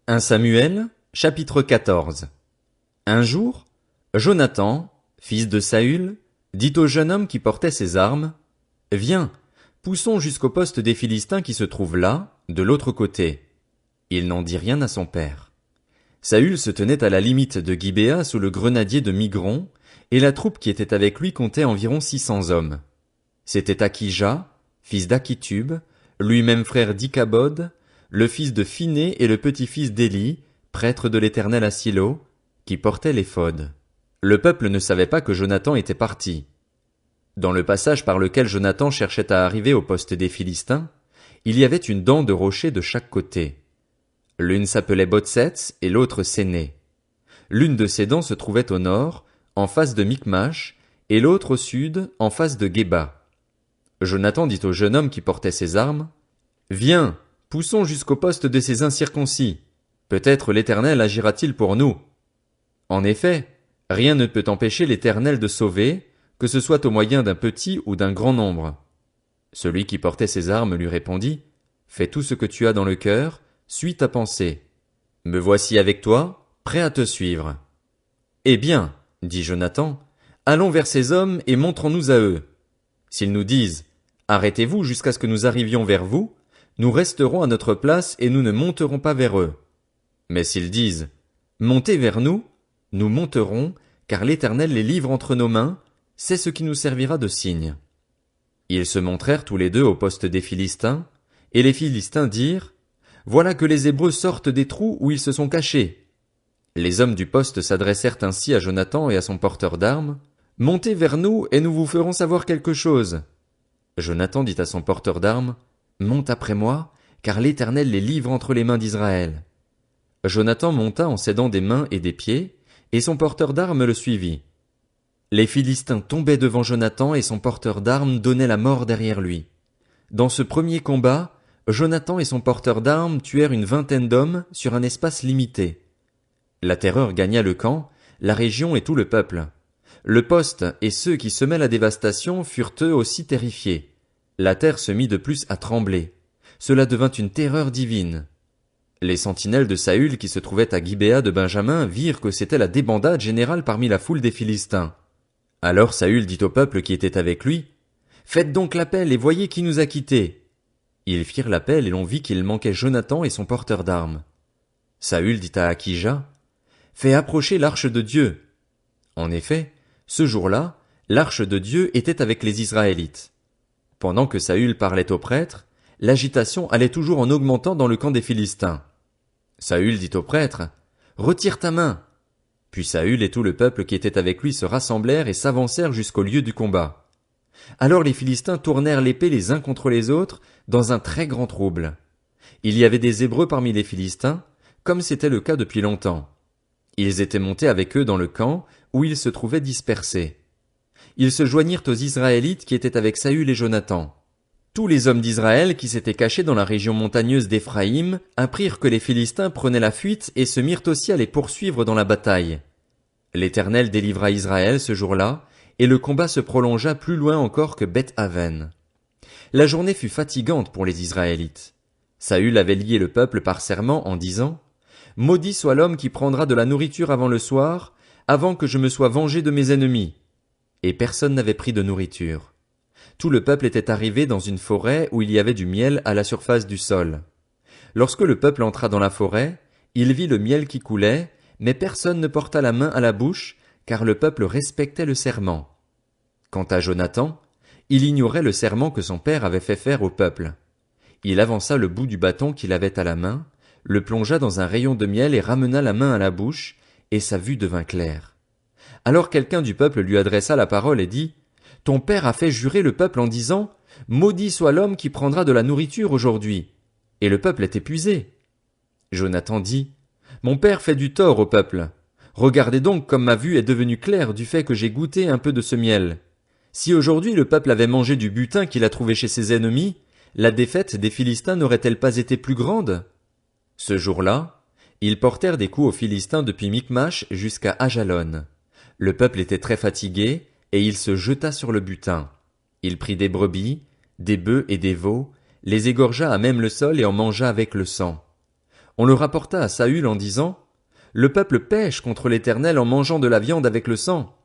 1 Samuel, chapitre 14. Un jour, Jonathan, fils de Saül, dit au jeune homme qui portait ses armes, « Viens, poussons jusqu'au poste des Philistins qui se trouve là, de l'autre côté. » Il n'en dit rien à son père. Saül se tenait à la limite de Gibéa sous le grenadier de Migron, et la troupe qui était avec lui comptait environ 600 hommes. C'était Akija, fils d'Akitub, lui-même frère d'Ikabod, le fils de Phiné et le petit-fils d'Éli, prêtre de l'Éternel à Silo, qui portaient l'éphod. Le peuple ne savait pas que Jonathan était parti. Dans le passage par lequel Jonathan cherchait à arriver au poste des Philistins, il y avait une dent de rocher de chaque côté. L'une s'appelait Botsets et l'autre Séné. L'une de ces dents se trouvait au nord, en face de Micmash, et l'autre au sud, en face de Géba. Jonathan dit au jeune homme qui portait ses armes, « Viens, poussons jusqu'au poste de ces incirconcis. Peut-être l'Éternel agira-t-il pour nous. » En effet, rien ne peut empêcher l'Éternel de sauver, que ce soit au moyen d'un petit ou d'un grand nombre. Celui qui portait ses armes lui répondit, « Fais tout ce que tu as dans le cœur, suis ta pensée. Me voici avec toi, prêt à te suivre. » Eh bien, dit Jonathan, allons vers ces hommes et montrons-nous à eux. S'ils nous disent, arrêtez-vous jusqu'à ce que nous arrivions vers vous, nous resterons à notre place et nous ne monterons pas vers eux. Mais s'ils disent, montez vers nous, nous monterons, car l'Éternel les livre entre nos mains, c'est ce qui nous servira de signe. Ils se montrèrent tous les deux au poste des Philistins, et les Philistins dirent, voilà que les Hébreux sortent des trous où ils se sont cachés. Les hommes du poste s'adressèrent ainsi à Jonathan et à son porteur d'armes, montez vers nous et nous vous ferons savoir quelque chose. Jonathan dit à son porteur d'armes, monte après moi, car l'Éternel les livre entre les mains d'Israël. Jonathan monta en s'aidant des mains et des pieds, et son porteur d'armes le suivit. Les Philistins tombaient devant Jonathan et son porteur d'armes donnait la mort derrière lui. Dans ce premier combat, Jonathan et son porteur d'armes tuèrent une vingtaine d'hommes sur un espace limité. La terreur gagna le camp, la région et tout le peuple. Le poste et ceux qui semaient la dévastation furent eux aussi terrifiés. La terre se mit de plus à trembler. Cela devint une terreur divine. Les sentinelles de Saül qui se trouvaient à Gibéa de Benjamin virent que c'était la débandade générale parmi la foule des Philistins. Alors Saül dit au peuple qui était avec lui, « Faites donc l'appel et voyez qui nous a quittés. » Ils firent l'appel et l'on vit qu'il manquait Jonathan et son porteur d'armes. Saül dit à Akija, « Fais approcher l'arche de Dieu. » En effet, ce jour-là, l'arche de Dieu était avec les Israélites. Pendant que Saül parlait aux prêtres, l'agitation allait toujours en augmentant dans le camp des Philistins. Saül dit au prêtre, « Retire ta main. » Puis Saül et tout le peuple qui était avec lui se rassemblèrent et s'avancèrent jusqu'au lieu du combat. Alors les Philistins tournèrent l'épée les uns contre les autres dans un très grand trouble. Il y avait des Hébreux parmi les Philistins, comme c'était le cas depuis longtemps. Ils étaient montés avec eux dans le camp où ils se trouvaient dispersés. Ils se joignirent aux Israélites qui étaient avec Saül et Jonathan. Tous les hommes d'Israël qui s'étaient cachés dans la région montagneuse d'Éphraïm apprirent que les Philistins prenaient la fuite et se mirent aussi à les poursuivre dans la bataille. L'Éternel délivra Israël ce jour-là, et le combat se prolongea plus loin encore que Beth-Aven. La journée fut fatigante pour les Israélites. Saül avait lié le peuple par serment en disant, « Maudit soit l'homme qui prendra de la nourriture avant le soir, avant que je me sois vengé de mes ennemis. » Et personne n'avait pris de nourriture. Tout le peuple était arrivé dans une forêt où il y avait du miel à la surface du sol. Lorsque le peuple entra dans la forêt, il vit le miel qui coulait, mais personne ne porta la main à la bouche, car le peuple respectait le serment. Quant à Jonathan, il ignorait le serment que son père avait fait faire au peuple. Il avança le bout du bâton qu'il avait à la main, le plongea dans un rayon de miel et ramena la main à la bouche, et sa vue devint claire. Alors quelqu'un du peuple lui adressa la parole et dit, « Ton père a fait jurer le peuple en disant, « Maudit soit l'homme qui prendra de la nourriture aujourd'hui. » Et le peuple est épuisé. Jonathan dit, « Mon père fait du tort au peuple. Regardez donc comme ma vue est devenue claire du fait que j'ai goûté un peu de ce miel. Si aujourd'hui le peuple avait mangé du butin qu'il a trouvé chez ses ennemis, la défaite des Philistins n'aurait-elle pas été plus grande? » Ce jour-là, ils portèrent des coups aux Philistins depuis Micmash jusqu'à Ajalon. Le peuple était très fatigué, et il se jeta sur le butin. Il prit des brebis, des bœufs et des veaux, les égorgea à même le sol et en mangea avec le sang. On le rapporta à Saül en disant, « Le peuple pèche contre l'Éternel en mangeant de la viande avec le sang. »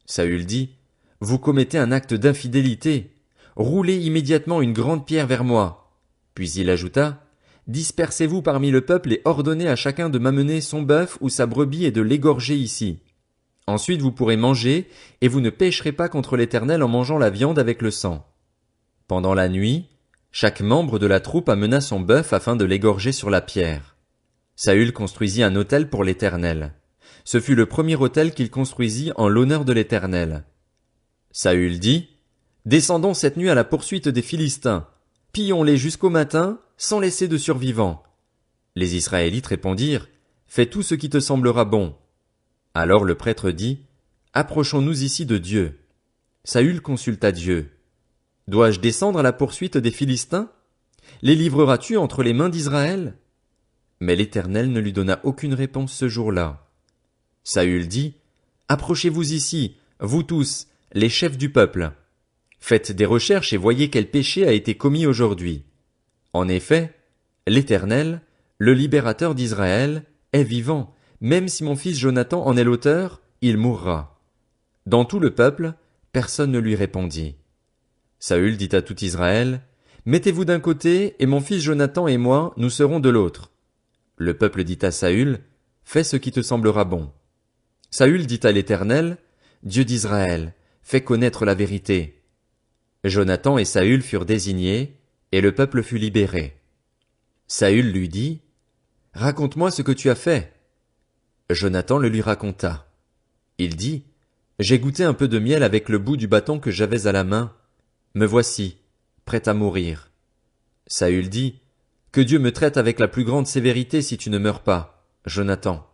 Saül dit, « Vous commettez un acte d'infidélité. Roulez immédiatement une grande pierre vers moi. » Puis il ajouta, « Dispersez-vous parmi le peuple et ordonnez à chacun de m'amener son bœuf ou sa brebis et de l'égorger ici. Ensuite vous pourrez manger, et vous ne pécherez pas contre l'Éternel en mangeant la viande avec le sang. » Pendant la nuit, chaque membre de la troupe amena son bœuf afin de l'égorger sur la pierre. Saül construisit un autel pour l'Éternel. Ce fut le premier autel qu'il construisit en l'honneur de l'Éternel. Saül dit, « Descendons cette nuit à la poursuite des Philistins. Pillons-les jusqu'au matin, sans laisser de survivants. » Les Israélites répondirent, « Fais tout ce qui te semblera bon. » Alors le prêtre dit, « Approchons-nous ici de Dieu. » Saül consulta Dieu. « Dois-je descendre à la poursuite des Philistins? Les livreras-tu entre les mains d'Israël? » Mais l'Éternel ne lui donna aucune réponse ce jour-là. Saül dit, « Approchez-vous ici, vous tous, les chefs du peuple. Faites des recherches et voyez quel péché a été commis aujourd'hui. En effet, l'Éternel, le libérateur d'Israël, est vivant. Même si mon fils Jonathan en est l'auteur, il mourra. » Dans tout le peuple, personne ne lui répondit. Saül dit à tout Israël, « Mettez-vous d'un côté, et mon fils Jonathan et moi, nous serons de l'autre. » Le peuple dit à Saül, « Fais ce qui te semblera bon. » Saül dit à l'Éternel, « Dieu d'Israël, fais connaître la vérité. » Jonathan et Saül furent désignés, et le peuple fut libéré. Saül lui dit, « Raconte-moi ce que tu as fait. » Jonathan le lui raconta. Il dit, « J'ai goûté un peu de miel avec le bout du bâton que j'avais à la main. Me voici, prêt à mourir. » Saül dit, « Que Dieu me traite avec la plus grande sévérité si tu ne meurs pas, Jonathan. »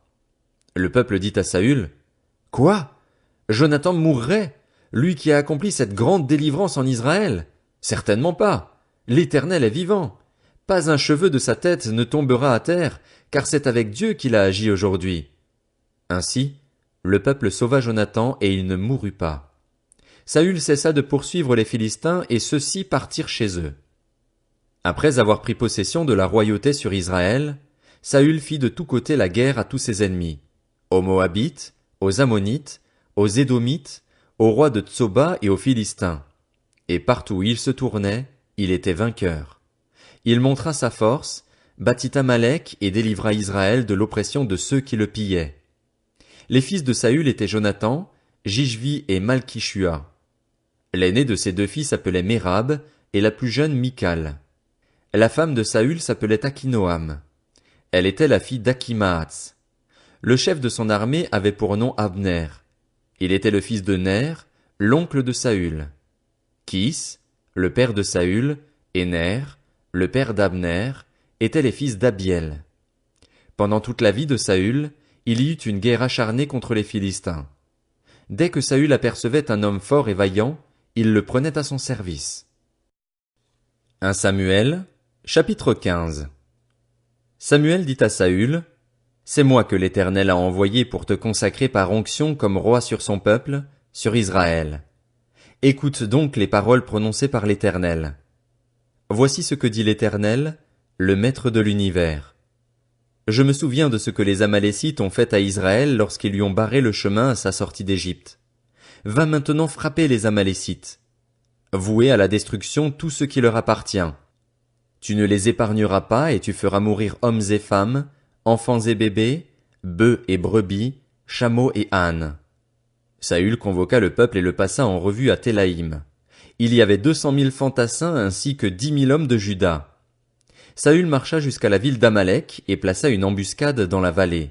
Le peuple dit à Saül, « Quoi? Jonathan mourrait, lui qui a accompli cette grande délivrance en Israël? Certainement pas. L'Éternel est vivant. Pas un cheveu de sa tête ne tombera à terre, car c'est avec Dieu qu'il a agi aujourd'hui. » Ainsi, le peuple sauva Jonathan et il ne mourut pas. Saül cessa de poursuivre les Philistins et ceux-ci partirent chez eux. Après avoir pris possession de la royauté sur Israël, Saül fit de tous côtés la guerre à tous ses ennemis, aux Moabites, aux Ammonites, aux Édomites, aux rois de Tsoba et aux Philistins. Et partout où il se tournait, il était vainqueur. Il montra sa force, battit Amalek et délivra Israël de l'oppression de ceux qui le pillaient. Les fils de Saül étaient Jonathan, Jishvi et Malkishua. L'aîné de ces deux fils s'appelait Mérab, et la plus jeune Michal. La femme de Saül s'appelait Akinoam. Elle était la fille d'Akimaats. Le chef de son armée avait pour nom Abner. Il était le fils de Ner, l'oncle de Saül. Kis, le père de Saül, et Ner, le père d'Abner, étaient les fils d'Abiel. Pendant toute la vie de Saül, il y eut une guerre acharnée contre les Philistins. Dès que Saül apercevait un homme fort et vaillant, il le prenait à son service. 1 Samuel, chapitre 15. Samuel dit à Saül, « C'est moi que l'Éternel a envoyé pour te consacrer par onction comme roi sur son peuple, sur Israël. Écoute donc les paroles prononcées par l'Éternel. Voici ce que dit l'Éternel, le Maître de l'univers. Je me souviens de ce que les Amalécites ont fait à Israël lorsqu'ils lui ont barré le chemin à sa sortie d'Égypte. Va maintenant frapper les Amalécites. Vouer à la destruction tout ce qui leur appartient. Tu ne les épargneras pas et tu feras mourir hommes et femmes, enfants et bébés, bœufs et brebis, chameaux et ânes. » Saül convoqua le peuple et le passa en revue à Télaïm. Il y avait 200 000 fantassins ainsi que 10 000 hommes de Juda. Saül marcha jusqu'à la ville d'Amalek et plaça une embuscade dans la vallée.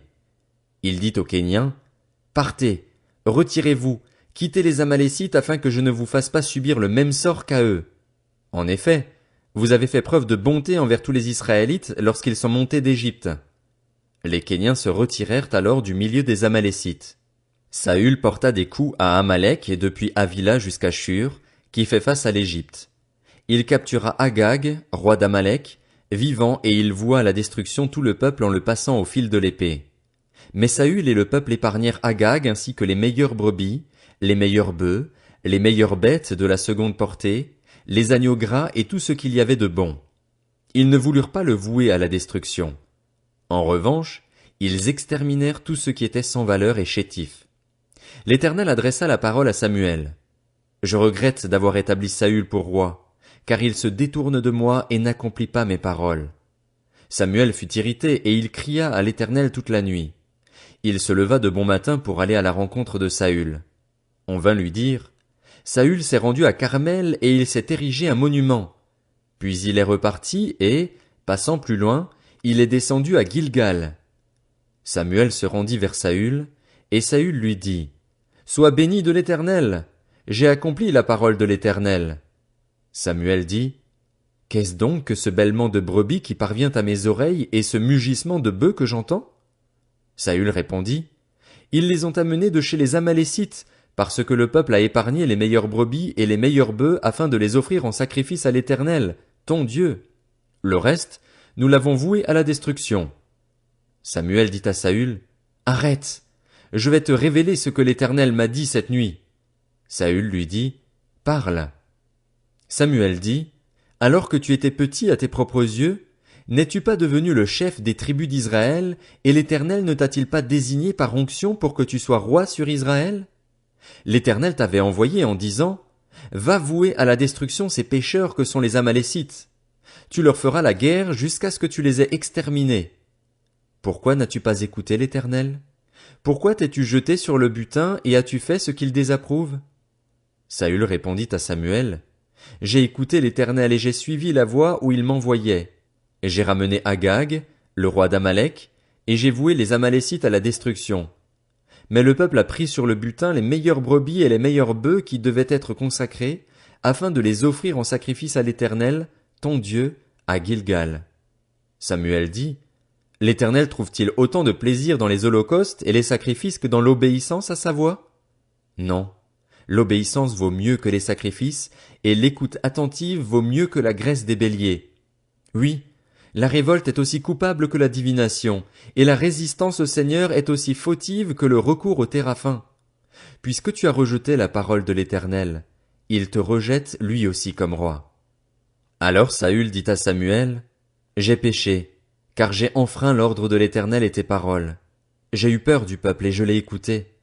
Il dit aux Kéniens, « Partez, retirez-vous, quittez les Amalécites afin que je ne vous fasse pas subir le même sort qu'à eux. En effet, vous avez fait preuve de bonté envers tous les Israélites lorsqu'ils sont montés d'Égypte. » Les Kéniens se retirèrent alors du milieu des Amalécites. Saül porta des coups à Amalek et depuis Havila jusqu'à Shur, qui fait face à l'Égypte. Il captura Agag, roi d'Amalek, vivant et il voua à la destruction tout le peuple en le passant au fil de l'épée. Mais Saül et le peuple épargnèrent Agag ainsi que les meilleures brebis, les meilleurs bœufs, les meilleures bêtes de la seconde portée, les agneaux gras et tout ce qu'il y avait de bon. Ils ne voulurent pas le vouer à la destruction. En revanche, ils exterminèrent tout ce qui était sans valeur et chétif. L'Éternel adressa la parole à Samuel. Je regrette d'avoir établi Saül pour roi, car il se détourne de moi et n'accomplit pas mes paroles. Samuel fut irrité et il cria à l'Éternel toute la nuit. Il se leva de bon matin pour aller à la rencontre de Saül. On vint lui dire, Saül s'est rendu à Carmel et il s'est érigé un monument. Puis il est reparti et, passant plus loin, il est descendu à Gilgal. Samuel se rendit vers Saül, et Saül lui dit, Sois béni de l'Éternel, j'ai accompli la parole de l'Éternel. Samuel dit, Qu'est-ce donc que ce bêlement de brebis qui parvient à mes oreilles et ce mugissement de bœufs que j'entends? Saül répondit, Ils les ont amenés de chez les Amalécites, parce que le peuple a épargné les meilleures brebis et les meilleurs bœufs afin de les offrir en sacrifice à l'Éternel, ton Dieu. Le reste, nous l'avons voué à la destruction. Samuel dit à Saül, Arrête, je vais te révéler ce que l'Éternel m'a dit cette nuit. Saül lui dit, Parle. Samuel dit, Alors que tu étais petit à tes propres yeux, n'es-tu pas devenu le chef des tribus d'Israël, et l'Éternel ne t'a-t-il pas désigné par onction pour que tu sois roi sur Israël? L'Éternel t'avait envoyé en disant, Va vouer à la destruction ces pécheurs que sont les Amalécites. Tu leur feras la guerre jusqu'à ce que tu les aies exterminés. Pourquoi n'as-tu pas écouté l'Éternel? Pourquoi t'es-tu jeté sur le butin et as-tu fait ce qu'il désapprouve? Saül répondit à Samuel, J'ai écouté l'Éternel et j'ai suivi la voie où il m'envoyait. Et j'ai ramené Agag, le roi d'Amalek, et j'ai voué les Amalécites à la destruction. Mais le peuple a pris sur le butin les meilleures brebis et les meilleurs bœufs qui devaient être consacrés, afin de les offrir en sacrifice à l'Éternel, ton Dieu, à Gilgal. Samuel dit, L'Éternel trouve-t-il autant de plaisir dans les holocaustes et les sacrifices que dans l'obéissance à sa voix? Non. L'obéissance vaut mieux que les sacrifices, et l'écoute attentive vaut mieux que la graisse des béliers. Oui, la révolte est aussi coupable que la divination, et la résistance au Seigneur est aussi fautive que le recours au téraphin. Puisque tu as rejeté la parole de l'Éternel, il te rejette lui aussi comme roi. Alors Saül dit à Samuel, J'ai péché, car j'ai enfreint l'ordre de l'Éternel et tes paroles. J'ai eu peur du peuple et je l'ai écouté.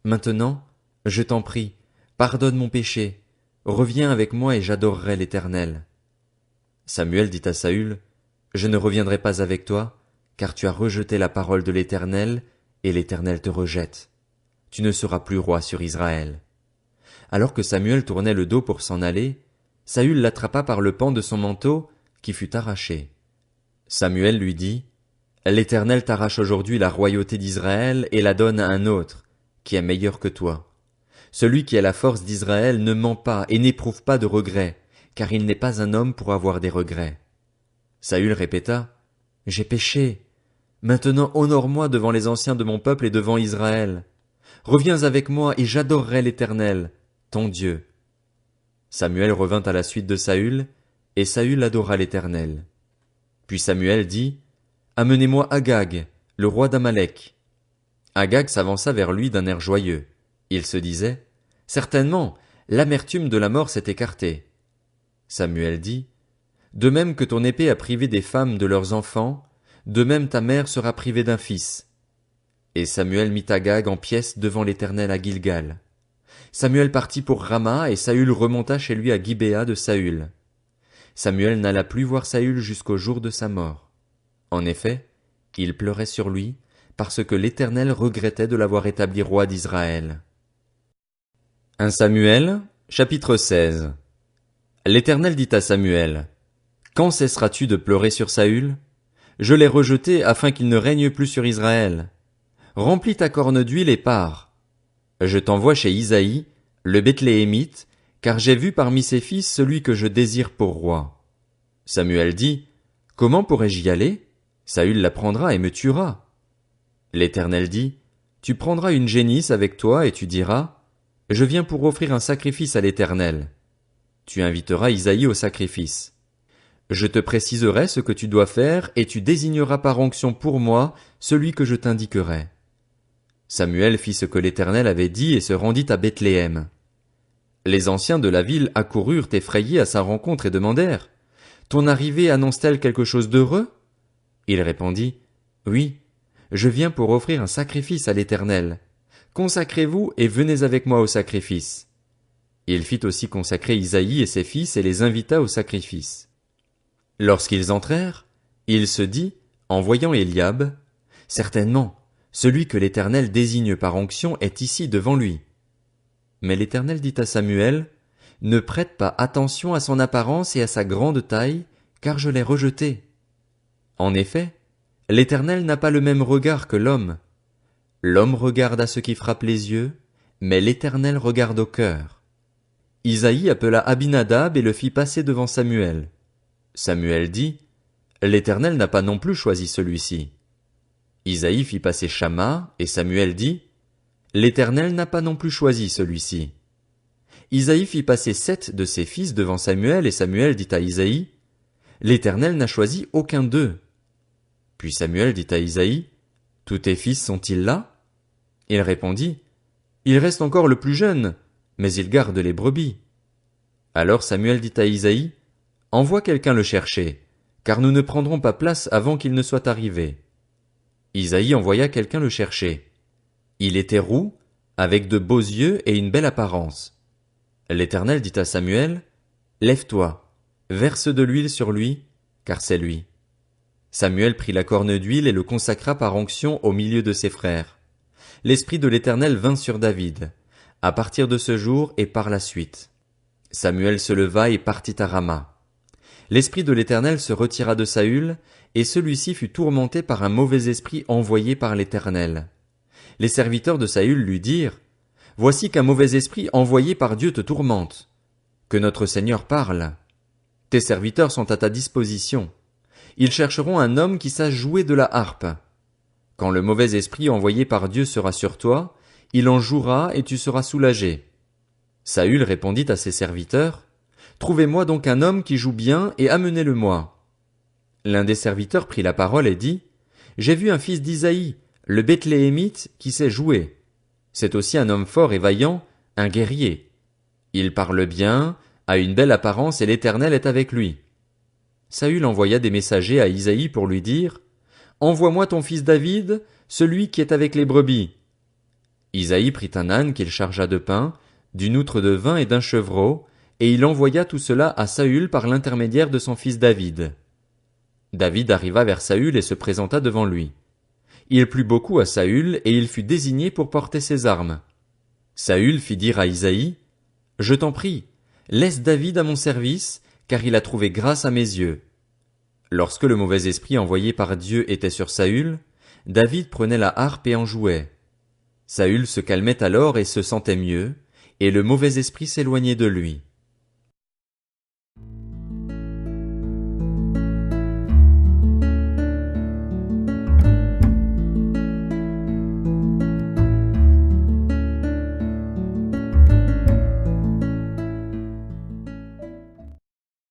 Maintenant, je t'en prie, pardonne mon péché, reviens avec moi et j'adorerai l'Éternel. Samuel dit à Saül, Je ne reviendrai pas avec toi, car tu as rejeté la parole de l'Éternel, et l'Éternel te rejette. Tu ne seras plus roi sur Israël. Alors que Samuel tournait le dos pour s'en aller, Saül l'attrapa par le pan de son manteau, qui fut arraché. Samuel lui dit, L'Éternel t'arrache aujourd'hui la royauté d'Israël et la donne à un autre, qui est meilleur que toi. Celui qui a la force d'Israël ne ment pas et n'éprouve pas de regrets, car il n'est pas un homme pour avoir des regrets. Saül répéta, J'ai péché. Maintenant honore-moi devant les anciens de mon peuple et devant Israël. Reviens avec moi et j'adorerai l'Éternel, ton Dieu. Samuel revint à la suite de Saül, et Saül adora l'Éternel. Puis Samuel dit, Amenez-moi Agag, le roi d'Amalek. Agag s'avança vers lui d'un air joyeux. Il se disait, Certainement, l'amertume de la mort s'est écartée. Samuel dit, De même que ton épée a privé des femmes de leurs enfants, de même ta mère sera privée d'un fils. Et Samuel mit Agag en pièces devant l'Éternel à Gilgal. Samuel partit pour Rama et Saül remonta chez lui à Gibéa de Saül. Samuel n'alla plus voir Saül jusqu'au jour de sa mort. En effet, il pleurait sur lui, parce que l'Éternel regrettait de l'avoir établi roi d'Israël. 1 Samuel, chapitre 16. L'Éternel dit à Samuel, Quand cesseras-tu de pleurer sur Saül? Je l'ai rejeté afin qu'il ne règne plus sur Israël. Remplis ta corne d'huile et pars. Je t'envoie chez Isaïe, le Bethléemite, car j'ai vu parmi ses fils celui que je désire pour roi. Samuel dit, Comment pourrais-je y aller? Saül la prendra et me tuera. L'Éternel dit, Tu prendras une génisse avec toi et tu diras, Je viens pour offrir un sacrifice à l'Éternel. Tu inviteras Isaïe au sacrifice. Je te préciserai ce que tu dois faire et tu désigneras par onction pour moi celui que je t'indiquerai. Samuel fit ce que l'Éternel avait dit et se rendit à Bethléem. Les anciens de la ville accoururent effrayés à sa rencontre et demandèrent, Ton arrivée annonce-t-elle quelque chose d'heureux? Il répondit, Oui, je viens pour offrir un sacrifice à l'Éternel. Consacrez-vous et venez avec moi au sacrifice. Il fit aussi consacrer Isaïe et ses fils et les invita au sacrifice. Lorsqu'ils entrèrent, il se dit, en voyant Éliab, « Certainement, celui que l'Éternel désigne par onction est ici devant lui. » Mais l'Éternel dit à Samuel, « Ne prête pas attention à son apparence et à sa grande taille, car je l'ai rejeté. » En effet, l'Éternel n'a pas le même regard que l'homme. L'homme regarde à ce qui frappe les yeux, mais l'Éternel regarde au cœur. Isaïe appela Abinadab et le fit passer devant Samuel. Samuel dit, « L'Éternel n'a pas non plus choisi celui-ci. » Isaïe fit passer Shamma, et Samuel dit, « L'Éternel n'a pas non plus choisi celui-ci. » Isaïe fit passer 7 de ses fils devant Samuel, et Samuel dit à Isaïe, « L'Éternel n'a choisi aucun d'eux. » Puis Samuel dit à Isaïe, « Tous tes fils sont-ils là? » Il répondit, « Il reste encore le plus jeune, mais il garde les brebis. » Alors Samuel dit à Isaïe, « Envoie quelqu'un le chercher, car nous ne prendrons pas place avant qu'il ne soit arrivé. » Isaïe envoya quelqu'un le chercher. Il était roux, avec de beaux yeux et une belle apparence. L'Éternel dit à Samuel, « Lève-toi, verse de l'huile sur lui, car c'est lui. » Samuel prit la corne d'huile et le consacra par onction au milieu de ses frères. L'Esprit de l'Éternel vint sur David, à partir de ce jour et par la suite. Samuel se leva et partit à Rama. L'Esprit de l'Éternel se retira de Saül, et celui-ci fut tourmenté par un mauvais esprit envoyé par l'Éternel. Les serviteurs de Saül lui dirent, « Voici qu'un mauvais esprit envoyé par Dieu te tourmente. Que notre Seigneur parle. Tes serviteurs sont à ta disposition. Ils chercheront un homme qui sache jouer de la harpe. Quand le mauvais esprit envoyé par Dieu sera sur toi, il en jouera et tu seras soulagé. » Saül répondit à ses serviteurs, « Trouvez-moi donc un homme qui joue bien et amenez-le-moi. » L'un des serviteurs prit la parole et dit, « J'ai vu un fils d'Isaïe, le Bethléemite, qui sait jouer. C'est aussi un homme fort et vaillant, un guerrier. Il parle bien, a une belle apparence et l'Éternel est avec lui. » Saül envoya des messagers à Isaïe pour lui dire, « Envoie-moi ton fils David, celui qui est avec les brebis. » Isaïe prit un âne qu'il chargea de pain, d'une outre de vin et d'un chevreau, et il envoya tout cela à Saül par l'intermédiaire de son fils David. David arriva vers Saül et se présenta devant lui. Il plut beaucoup à Saül et il fut désigné pour porter ses armes. Saül fit dire à Isaïe, « Je t'en prie, laisse David à mon service, car il a trouvé grâce à mes yeux. » Lorsque le mauvais esprit envoyé par Dieu était sur Saül, David prenait la harpe et en jouait. Saül se calmait alors et se sentait mieux, et le mauvais esprit s'éloignait de lui.